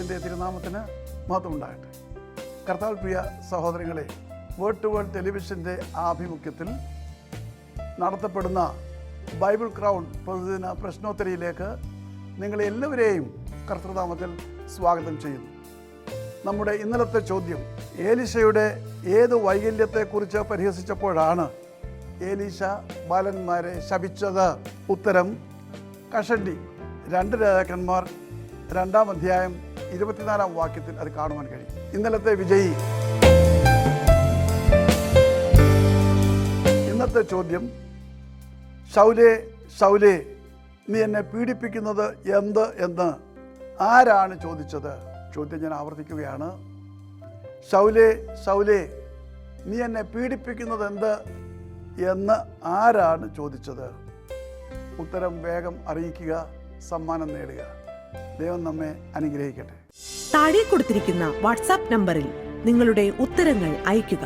ദൈവത്തിൻ്റെ തിരുനാമത്തിന് മഹത്വം ഉണ്ടാകട്ടെ. കർത്താവിൽ പ്രിയ സഹോദരങ്ങളെ, വേർഡ് ടു വേർഡ് ടെലിവിഷൻ്റെ ആഭിമുഖ്യത്തിൽ നടത്തപ്പെടുന്ന ബൈബിൾ ക്രൗൺ പ്രതിദിന പ്രശ്നോത്തരിയിലേക്ക് നിങ്ങളെല്ലാവരെയും കർത്തൃനാമത്തിൽ സ്വാഗതം ചെയ്യുന്നു. നമ്മുടെ ഇന്നലത്തെ ചോദ്യം, ഏലീശയുടെ ഏത് വൈകല്യത്തെക്കുറിച്ച് പരിഹസിച്ചപ്പോഴാണ് ഏലീശ ബാലന്മാരെ ശപിച്ചത്? ഉത്തരം കഷണ്ടി. 2 രാജാക്കന്മാർ 2-ാം അധ്യായം 24-ാം വാക്യത്തിൽ അത് കാണുവാൻ കഴിയും. ഇന്നലത്തെ വിജയി. ഇന്നത്തെ ചോദ്യം, ശൗലേ ശൗലേ നീ എന്നെ പീഡിപ്പിക്കുന്നത് എന്ത് എന്ന് ആരാണ് ചോദിച്ചത്? ചോദ്യം ഞാൻ ആവർത്തിക്കുകയാണ്. ശൗലേ ശൗലേ നീ എന്നെ പീഡിപ്പിക്കുന്നത് എന്ത് എന്ന് ആരാണ് ചോദിച്ചത്? ഉത്തരം വേഗം അറിയിക്കുക, സമ്മാനം നേടുക. ദൈവം നമ്മെ അനുഗ്രഹിക്കട്ടെ. താഴെ കൊടുത്തിരിക്കുന്ന വാട്സാപ്പ് നമ്പറിൽ നിങ്ങളുടെ ഉത്തരങ്ങൾ അയയ്ക്കുക.